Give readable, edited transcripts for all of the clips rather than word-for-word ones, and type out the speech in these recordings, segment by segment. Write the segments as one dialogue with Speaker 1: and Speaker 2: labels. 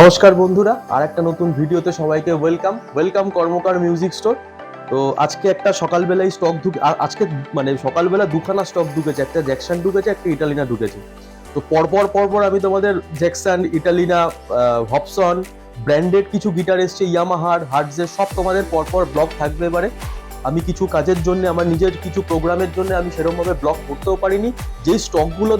Speaker 1: নমস্কার বন্ধুরা, আর একটা নতুন ভিডিওতে সবাইকে ওয়েলকাম কর্মকার মিউজিক স্টোর। তো আজকে একটা সকালবেলায় স্টক আজকে মানে সকালবেলা দুখানা স্টক ঢুকেছে, একটা জ্যাকসন ঢুকেছে, একটা ইটালিনা ঢুকেছে। তো পরপর আমি তোমাদের জ্যাকসন, ইটালিনা, হবসন ব্র্যান্ডেড কিছু গিটার এসছে, ইয়ামাহার, হার্টজের, সব তোমাদের পরপর ব্লগ থাকবে। এবারে আমি কিছু কাজের জন্য, আমার নিজের কিছু প্রোগ্রামের জন্য আমি সেরকমভাবে ব্লগ করতেও পারিনি। যেই স্টকগুলো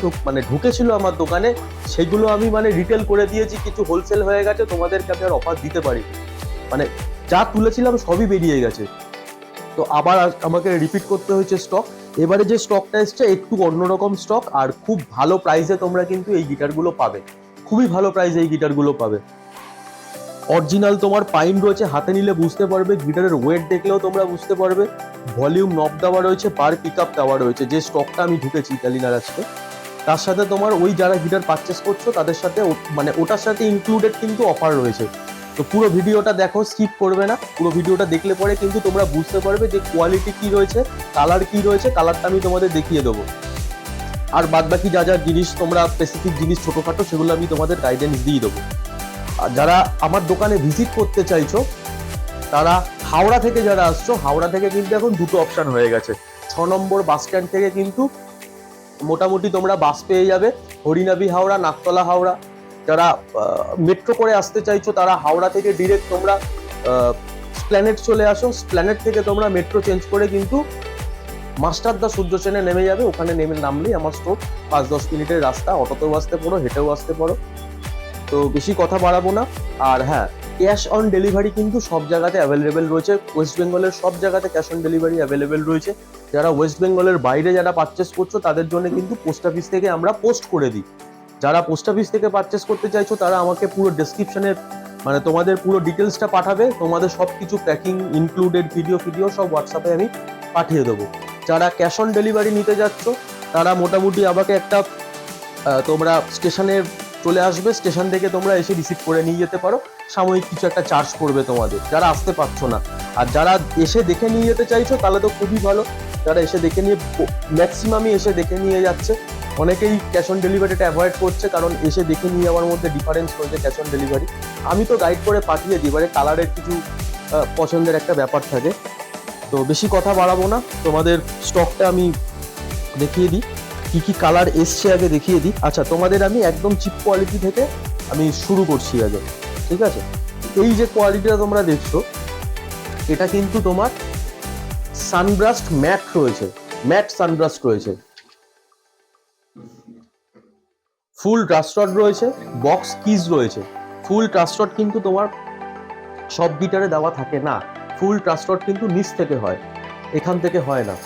Speaker 1: ঢুকেছিল আমার দোকানে, সেগুলো আমি রিটেল করে দিয়েছি, কিছু হোলসেল হয়ে গেছে, তোমাদেরকে আমি আর অফার দিতে পারিনি। মানে যা তুলেছিলাম সবই বেরিয়ে গেছে, তো আবার আমাকে রিপিট করতে হয়েছে স্টক। এবারে যে স্টকটা এসছে একটু অন্যরকম স্টক, আর খুব ভালো প্রাইসে তোমরা কিন্তু এই গিটারগুলো পাবে, খুবই ভালো প্রাইসে এই গিটারগুলো পাবে। অরিজিনাল তোমার পাইন রয়েছে, হাতে নিলে বুঝতে পারবে, গিটারের ওয়েট দেখলেও তোমরা বুঝতে পারবে। ভলিউম নব দেওয়া রয়েছে, বার পিক আপ দেওয়া রয়েছে। যে স্টকটা আমি ঢুকেছি ইটালিনার আজকে, তার সাথে তোমার ওই যারা গিটার পারচেস করছো তাদের সাথে ওটার সাথে ইনক্লুডেড কিন্তু অফার রয়েছে। তো পুরো ভিডিওটা দেখো, স্কিপ করবে না। পুরো ভিডিওটা দেখলে পরে কিন্তু তোমরা বুঝতে পারবে যে কোয়ালিটি কি রয়েছে, কালার কি রয়েছে। কালারটা আমি তোমাদের দেখিয়ে দেবো, আর বাদ বাকি যা যা জিনিস তোমরা স্পেসিফিক জিনিস ছোটোখাটো, সেগুলো আমি তোমাদের গাইডেন্স দিয়ে দেবো। আর যারা আমার দোকানে ভিজিট করতে চাইছো, তারা হাওড়া থেকে যারা আসছো, হাওড়া থেকে কিন্তু এখন দুটো অপশান হয়ে গেছে। 6 নম্বর বাস স্ট্যান্ড থেকে কিন্তু মোটামুটি তোমরা বাস পেয়ে যাবে, হরিনাবি হাওড়া, নাকতলা হাওড়া। যারা মেট্রো করে আসতে চাইছো, তারা হাওড়া থেকে ডিরেক্ট তোমরা স্প্ল্যানেড চলে আসো। স্প্ল্যানেড থেকে তোমরা মেট্রো চেঞ্জ করে কিন্তু মাস্টারদা সূর্য সেনে নেমে যাবে। ওখানে নামলেই আমার স্টোর, 5-10 মিনিটের রাস্তা। অটোতেও আসতে পারো, হেঁটেও আসতে পারো। তো বেশি কথা বাড়াবো না। আর হ্যাঁ, ক্যাশ অন ডেলিভারি কিন্তু সব জায়গাতে অ্যাভেলেবেল রয়েছে। ওয়েস্ট বেঙ্গলের সব জায়গাতে ক্যাশ অন ডেলিভারি অ্যাভেলেবেল রয়েছে। যারা ওয়েস্ট বেঙ্গলের বাইরে যারা পারচেস করছো, তাদের জন্য কিন্তু পোস্ট অফিস থেকে আমরা পোস্ট করে দিই। যারা পোস্ট অফিস থেকে পারচেস করতে চাইছো, তারা আমাকে পুরো ডেসক্রিপশনে তোমাদের পুরো ডিটেলসটা পাঠাবে। তোমাদের সব কিছু প্যাকিং ইনক্লুডেড ভিডিও সব হোয়াটসঅ্যাপে আমি পাঠিয়ে দেবো। যারা ক্যাশ অন ডেলিভারি নিতে যাচ্ছ, তারা মোটামুটি আমাকে একটা তোমরা স্টেশনে চলে আসবে, স্টেশন থেকে তোমরা এসে রিসিভ করে নিয়ে যেতে পারো। সাময়িক কিছু একটা চার্জ পড়বে তোমাদের, যারা আসতে পারছো না। আর যারা এসে দেখে নিয়ে যেতে চাইছো, তাহলে তো খুবই ভালো। যারা এসে দেখে নিয়ে, ম্যাক্সিমামই এসে দেখে নিয়ে যাচ্ছে। অনেকেই ক্যাশ অন ডেলিভারিটা অ্যাভয়েড করছে, কারণ এসে দেখে নিয়ে যাওয়ার মধ্যে ডিফারেন্স রয়েছে ক্যাশ অন ডেলিভারি। আমি তো গাইড করে পাঠিয়ে দিই, এবারে কালারের কিছু পছন্দের একটা ব্যাপার থাকে। তো বেশি কথা বাড়াবো না, তোমাদের স্টকটা আমি দেখিয়ে দিই। কি কি কালার এসছে আগে দেখিয়ে দিই। আচ্ছা, তোমাদের আমি একদম চিপ কোয়ালিটি থেকে আমি শুরু করছি আগে, ঠিক আছে? এই যে কোয়ালিটিটা তোমরা দেখছো, এটা কিন্তু তোমার সানব্রাস্ট ম্যাট রয়েছে, ম্যাট সানব্রাস্ট রয়েছে, ফুল ট্রাস্টড রয়েছে, বক্স কিজ রয়েছে। ফুল ট্রাস্টড কিন্তু তোমার সব গিটারে দেওয়া থাকে না। ফুল ট্রাস্টড কিন্তু নিচ থেকে হয়, এখান থেকে হয় না।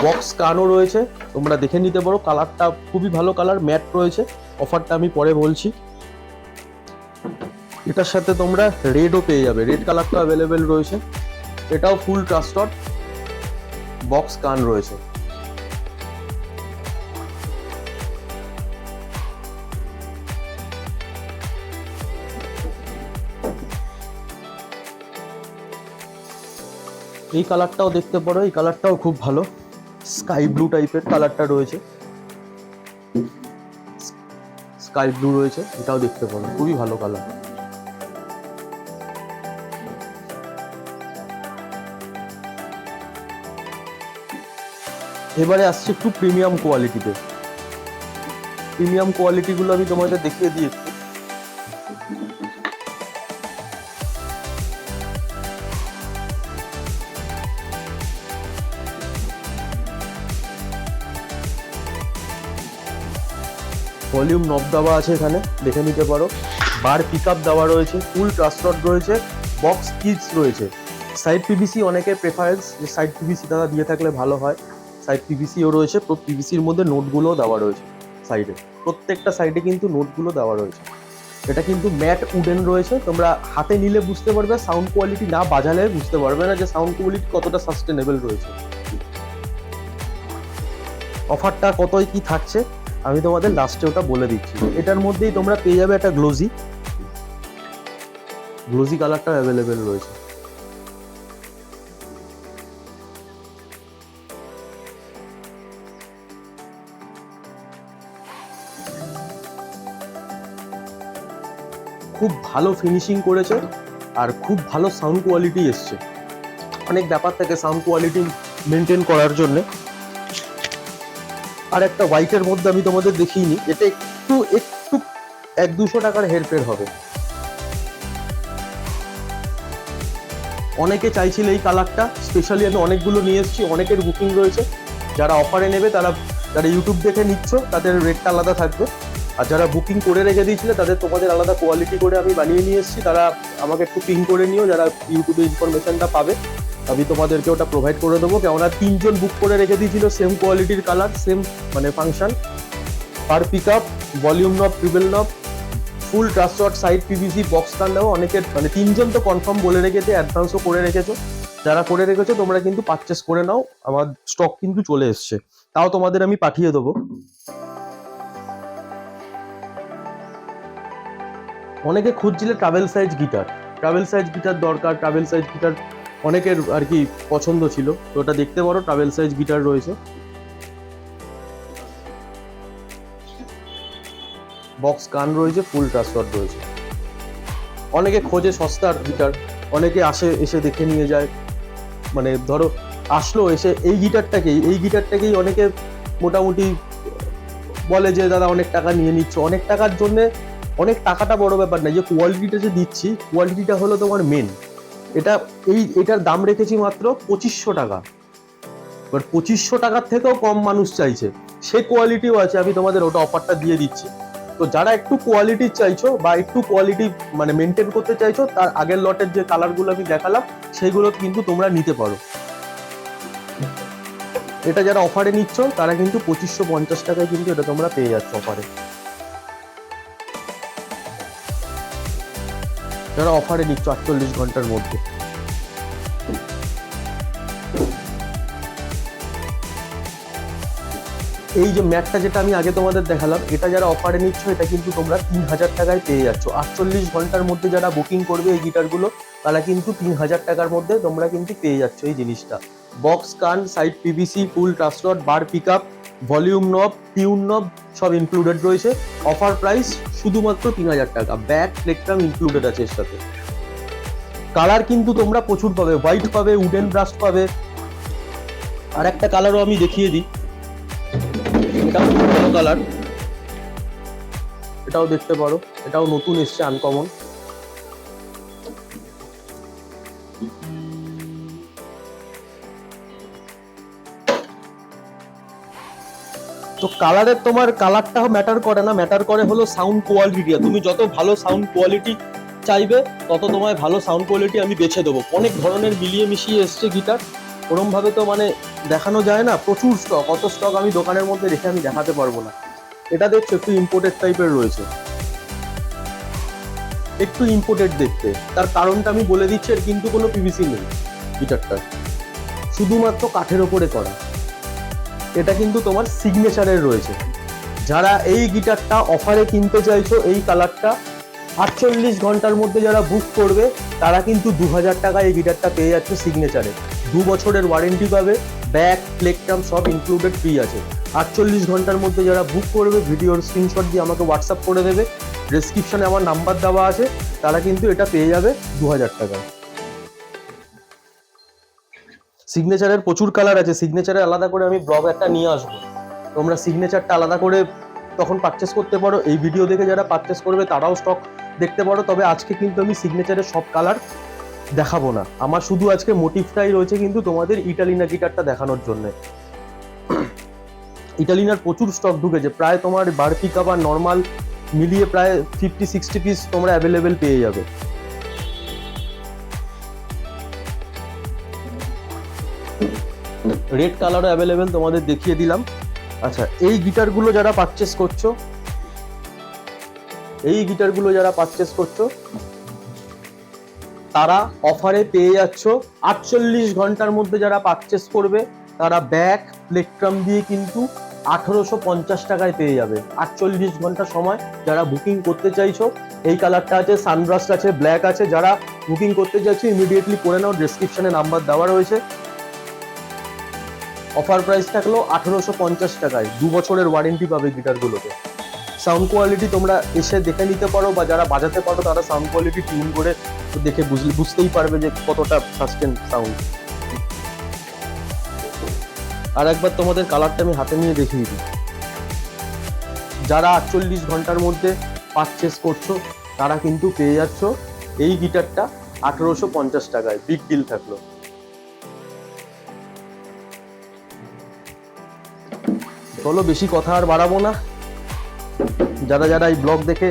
Speaker 1: বক্স কানও রয়েছে, তোমরা দেখে নিতে পারো। কালারটা খুবই ভালো কালার, ম্যাট রয়েছে। অফারটা আমি পরে বলছি। এটার সাথে তোমরা রেডও পেয়ে যাবে, রেড কালারটা অ্যাভেলেবেল রয়েছে। এটাও ফুল ট্রাস্টড, বক্স কান রয়েছে। এই কালারটাও দেখতে পারো, এই কালারটাও খুব ভালো, স্কাই ব্লু টাইপের কালারটা রয়েছে, স্কাই ব্লু রয়েছে, এটাও দেখতে পারো, খুবই ভালো কালার। এবারে আসছে একটু প্রিমিয়াম কোয়ালিটিতে। প্রিমিয়াম কোয়ালিটিগুলো আমি তোমাদের দেখিয়ে দিই একটু। ভলিউম নব দেওয়া আছে, এখানে দেখে নিতে পারো। বার পিক আপ দেওয়া রয়েছে, ফুল ট্রাস্টড রয়েছে, বক্স কিডস রয়েছে। সাইড পিভিসি অনেকের প্রেফারেন্স, যে সাইড পিভিসি দাদা দিয়ে থাকলে ভালো হয়। সাইড পিভিসিও রয়েছে, পিভিসির মধ্যে নোটগুলোও দেওয়া রয়েছে সাইডে। প্রত্যেকটা সাইডে কিন্তু নোটগুলো দেওয়া রয়েছে। এটা কিন্তু ম্যাট উডেন রয়েছে। তোমরা হাতে নিলে বুঝতে পারবে, সাউন্ড কোয়ালিটি না বাজালে বুঝতে পারবে না যে সাউন্ড কোয়ালিটি কতটা সাস্টেনেবল রয়েছে। অফারটা কতই কি থাকছে আমি তোমাদের লাস্টে ওটা বলে দিচ্ছি। এটার মধ্যেই তোমরা পেয়ে যাবে একটা গ্লোজি কালারটা অ্যাভেলেবেল রয়েছে। খুব ভালো ফিনিশিং করেছে আর খুব ভালো সাউন্ড কোয়ালিটি এসছে। অনেক ব্যাপার থাকে সাউন্ড কোয়ালিটি মেনটেন করার জন্য। আর একটা হোয়াইটের মধ্যে আমি তোমাদের দেখিয়ে, এটা একটু 100-200 টাকার হেরফের হবে। অনেকে চাইছিল এই কালারটা, স্পেশালি আমি অনেকগুলো নিয়ে এসেছি, অনেকের বুকিং রয়েছে। যারা অফারে নেবে যারা ইউটিউব দেখে নিচ্ছ তাদের রেটটা আলাদা থাকবে, আর যারা বুকিং করে রেখে দিয়েছিলে তাদের তোমাদের আলাদা কোয়ালিটি করে আমি বানিয়ে নিয়ে এসেছি। তারা আমাকে একটু পিং করে নিও, যারা ইউটিউবে ইনফরমেশনটা পাবে আমি তোমাদেরকে ওটা প্রোভাইড করে দেবো। কেননা 3 জন বুক করে রেখে দিয়েছিল সেম কোয়ালিটির কালার, সেম মানে ফাংশন, পার পিক আপ, ভলিউম নব, ট্রিপল নব, ফুল ট্রাস্টওয়ার্ড সাইড পিভিসি বক্স কান্ডাও অনেকের মানে 3 জন তো কনফার্ম বলে রেখেছে, অ্যাডভান্সও করে রেখেছো। যারা করে রেখেছো তোমরা কিন্তু পারচেস করে নাও, আমার স্টক কিন্তু চলে এসছে, তাও তোমাদের আমি পাঠিয়ে দেবো। অনেকে খুঁজছিলে ট্রাভেল সাইজ গিটার দরকার, ট্রাভেল সাইজ গিটার অনেকের আর কি পছন্দ ছিল, তো ওটা দেখতে পারো, ট্রাভেল সাইজ গিটার রয়েছে, বক্স গান রয়েছে, ফুল ট্রাস্টওয়ার্ড রয়েছে। অনেকে খোঁজে সস্তার গিটার, অনেকে এসে দেখে নিয়ে যায়, মানে ধরো আসলো এসে এই গিটারটাকেই অনেকে মোটামুটি বলে যে দাদা অনেক টাকা নিয়ে নিচ্ছ। অনেক টাকার জন্যে, অনেক টাকাটা বড় ব্যাপার না, যে কোয়ালিটিটা যে দিচ্ছি কোয়ালিটিটা হলো তোমার মেন। এটার দাম রেখেছি মাত্র 2500 টাকা, এবার 2500 টাকার থেকেও কম মানুষ চাইছে, সে কোয়ালিটিও আছে, আমি তোমাদের ওটা অফারটা দিয়ে দিচ্ছি। তো যারা একটু কোয়ালিটি চাইছো বা একটু কোয়ালিটি মানে মেনটেন করতে চাইছো, তার আগের লটের যে কালারগুলো আমি দেখালাম সেইগুলো কিন্তু তোমরা নিতে পারো। এটা যারা অফারে নিচ্ছ তারা কিন্তু 2550 টাকায় কিন্তু এটা তোমরা পেয়ে যাচ্ছ অফারে, যারা অফারে নিচ্ছ 48 ঘন্টার মধ্যে। এই যে ম্যাটটা যেটা আমি আগে তোমাদের দেখালাম, এটা যারা অফারে নিচ্ছ এটা কিন্তু তোমরা 3000 টাকায় পেয়ে যাচ্ছ। 48 ঘন্টার মধ্যে যারা বুকিং করবে এই গিটারগুলো তারা কিন্তু 3000 টাকার মধ্যে তোমরা কিন্তু পেয়ে যাচ্ছ এই জিনিসটা। বক্স কান, সাইড পিভিসি, ফুল ট্রাস্টওয়ার্ড, বার পিক আপ, ভলিউম নব, টিউন নব সব ইনক্লুডেড রয়েছে। অফার প্রাইস শুধুমাত্র 3000 টাকা, ব্যাক প্লেটফর্ম ইনক্লুডেড আছে এর সাথে। কালার কিন্তু তোমরা প্রচুর পাবে, হোয়াইট পাবে, উডেন ব্রাস্ট পাবে, আর একটা কালারও আমি দেখিয়ে দিই, এটাও ভালো কালার, এটাও দেখতে পারো, এটাও নতুন এসছে, আনকমন। তো কালারের তোমার কালারটাও ম্যাটার করে না, ম্যাটার করে হলো সাউন্ড কোয়ালিটি। তুমি যত ভালো সাউন্ড কোয়ালিটি চাইবে তত তোমায় ভালো সাউন্ড কোয়ালিটি আমি বেছে দেবো। অনেক ধরনের মিলিয়ে মিশিয়ে এসছে গিটার, ওরমভাবে তো মানে দেখানো যায় না, প্রচুর স্টক, অত স্টক আমি দোকানের মধ্যে রেখে আমি দেখাতে পারবো না। এটা দেখছো একটু ইম্পোর্টেড টাইপের রয়েছে, একটু ইম্পোর্টেড দেখতে, তার কারণটা আমি বলে দিচ্ছি, এর কিন্তু কোনো পিভিসি নেই গিটারটা, শুধুমাত্র কাঠের ওপরে করা। এটা কিন্তু তোমার সিগনেচারের রয়েছে। যারা এই গিটারটা অফারে কিনতে চাইছো এই কালারটা, 48 ঘন্টার মধ্যে যারা বুক করবে তারা কিন্তু 2000 টাকায় এই গিটারটা পেয়ে যাচ্ছে সিগনেচারে। 2 বছরের ওয়ারেন্টি পাবে, ব্যাক প্লেটফর্ম সব ইনক্লুডেড ফ্রি আছে। 48 ঘন্টার মধ্যে যারা বুক করবে ভিডিওর স্ক্রিনশট দিয়ে আমাকে হোয়াটসঅ্যাপ করে দেবে, ডেসক্রিপশনে আমার নাম্বার দেওয়া আছে, তারা কিন্তু এটা পেয়ে যাবে 2000 টাকায়। সিগনেচারের প্রচুর কালার আছে, সিগনেচারের আলাদা করে আমি ব্লগ একটা নিয়ে আসবো, তোমরা সিগনেচারটা আলাদা করে তখন পারচেস করতে পারো। এই ভিডিও দেখে যারা পারচেস করবে তারাও স্টক দেখতে পারো। তবে আজকে কিন্তু আমি সিগনেচারের সব কালার দেখাবো না, আমার শুধু আজকে মোটিভটাই রয়েছে কিন্তু তোমাদের ইটালিনা গিটারটা দেখানোর জন্য। ইটালিনার প্রচুর স্টক ঢুকেছে, প্রায় তোমার বার পিক আপ আর নর্মাল মিলিয়ে প্রায় 50-60 পিস তোমরা অ্যাভেলেবেল পেয়ে যাবে। রেড কালারও অ্যাভেলেবেল তোমাদের দেখিয়ে দিলাম। আচ্ছা, এই গিটারগুলো যারা পারচেস করছো তারা অফারে পেয়ে যাচ্ছ 48 ঘন্টার মধ্যে যারা পারচেস করবে তারা ব্যাক প্লেটফর্ম দিয়ে কিন্তু 1850 টাকায় পেয়ে যাবে। 48 ঘন্টা সময় যারা বুকিং করতে চাইছো, এই কালারটা আছে, সানব্রাস্ট আছে, ব্ল্যাক আছে, যারা বুকিং করতে চাইছো ইমিডিয়েটলি করে নাও, ডেসক্রিপশনে নাম্বার দেওয়া রয়েছে। অফার প্রাইস থাকলো 1850 টাকায়, 2 বছরের ওয়ারেন্টি পাবে গিটারগুলোতে। সাউন্ড কোয়ালিটি তোমরা এসে দেখে নিতে পারো, বা যারা বাজাতে পারো তারা সাউন্ড কোয়ালিটি টিউন করে দেখে বুঝতেই পারবে যে কতটা সাস্টেন সাউন্ড। আর একবার তোমাদের কালারটা আমি হাতে নিয়ে দেখিয়ে দিই। যারা 48 ঘন্টার মধ্যে পারচেস করছো তারা কিন্তু পেয়ে যাচ্ছ এই গিটারটা 1850 টাকায়, বিগ ডিল থাকলো। চলো বেশি কথা আর বাড়াবো না, যারা যারা এই ব্লগ দেখে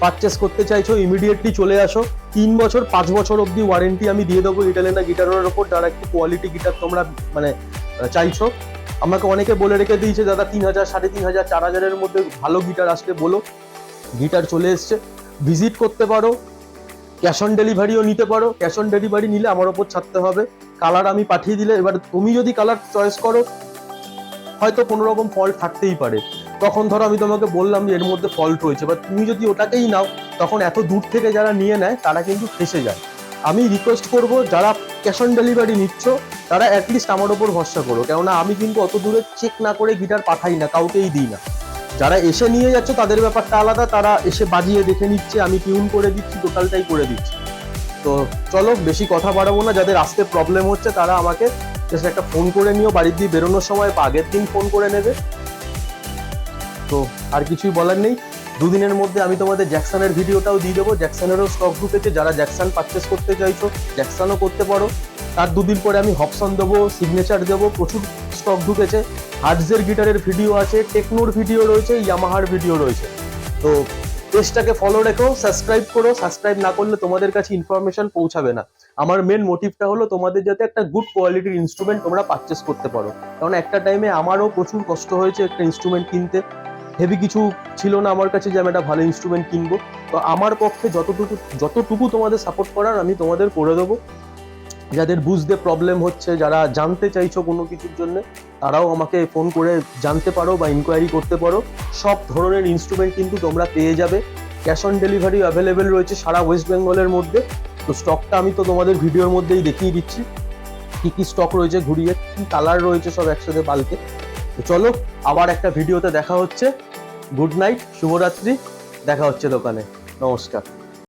Speaker 1: পারচেস করতে চাইছো ইমিডিয়েটলি চলে আসো। 3 বছর 5 বছর অব্দি ওয়ারেন্টি আমি দিয়ে দেবো ইটালিয়ানা গিটারের ওপর, যারা একটু কোয়ালিটি গিটার তোমরা মানে চাইছো। আমাকে অনেকে বলে রেখে দিয়েছে দাদা 3000, 3500, 4000-এর মধ্যে ভালো গিটার আসলে বলো। গিটার চলে এসছে, ভিজিট করতে পারো, ক্যাশ অন ডেলিভারিও নিতে পারো। ক্যাশ অন ডেলিভারি নিলে আমার ওপর ছাড়তে হবে, কালার আমি পাঠিয়ে দিলে এবার তুমি যদি কালার চয়েস করো হয়তো কোনো রকম ফল্ট থাকতেই পারে, তখন ধরো আমি তোমাকে বললাম যে এর মধ্যে ফল্ট হয়েছে, বা তুমি যদি ওটাকেই নাও তখন এত দূর থেকে যারা নিয়ে নেয় তারা কিন্তু ফেসে যায়। আমি রিকোয়েস্ট করব যারা ক্যাশ অন ডেলিভারি নিচ্ছ তারা অ্যাটলিস্ট আমার ওপর ভরসা করো, কেননা আমি কিন্তু অত দূরে চেক না করে গিটার পাঠাই না, কাউকেই দিই না। যারা এসে নিয়ে যাচ্ছে তাদের ব্যাপারটা আলাদা, তারা এসে বাজিয়ে দেখে নিচ্ছে, আমি টিউন করে দিচ্ছি, টোটালটাই করে দিচ্ছি। তো চলো বেশি কথা বাড়াবো না, যাদের আসতে প্রবলেম হচ্ছে তারা আমাকে জাস্ট একটা ফোন করে নিও, বাড়ির দিয়ে বেরোনোর সময় বা আগের দিন ফোন করে নেবে। তো আর কিছুই বলার নেই, দুদিনের মধ্যে আমি তোমাদের জ্যাকসনের ভিডিওটাও দিয়ে দেবো। জ্যাকসনেরও স্টক ঢুকেছে, যারা জ্যাকসন পারচেস করতে চাইছো জ্যাকসনও করতে পারো। তার দুদিন পরে আমি হবসন দেবো, সিগনেচার দেবো, প্রচুর স্টক ঢুকেছে। হার্টজের গিটারের ভিডিও আছে, টেকনোর ভিডিও রয়েছে, ইয়ামাহার ভিডিও রয়েছে। তো পেজটাকে ফলো রেখো, সাবস্ক্রাইব করো। সাবস্ক্রাইব না করলে তোমাদের কাছে ইনফরমেশন পৌঁছাবে না। আমার মেন মোটিভটা হলো তোমাদের যাতে একটা গুড কোয়ালিটির ইনস্ট্রুমেন্ট তোমরা পারচেস করতে পারো, কারণ একটা টাইমে আমারও প্রচুর কষ্ট হয়েছে একটা ইনস্ট্রুমেন্ট কিনতে। হেভি কিছু ছিল না আমার কাছে যে আমি একটা ভালো ইনস্ট্রুমেন্ট কিনবো। তো আমার পক্ষে যতটুকু তোমাদের সাপোর্ট করার আমি তোমাদের করে দেবো। যাদের বুঝতে প্রবলেম হচ্ছে, যারা জানতে চাইছো কোনো কিছুর জন্য, তারাও আমাকে ফোন করে জানতে পারো বা ইনকোয়ারি করতে পারো। সব ধরনের ইনস্ট্রুমেন্ট কিন্তু তোমরা পেয়ে যাবে। ক্যাশ অন ডেলিভারি অ্যাভেলেবেল রয়েছে সারা ওয়েস্ট বেঙ্গলের মধ্যে। তো স্টকটা আমি তো তোমাদের ভিডিওর মধ্যেই দেখিয়ে দিচ্ছি কি কি স্টক রয়েছে, ঘুরিয়ে কি কালার রয়েছে সব একসাথে বালকে। তো চলো আবার একটা ভিডিওতে দেখা হচ্ছে। গুড নাইট, শুভরাত্রি, দেখা হচ্ছে দোকানে। নমস্কার।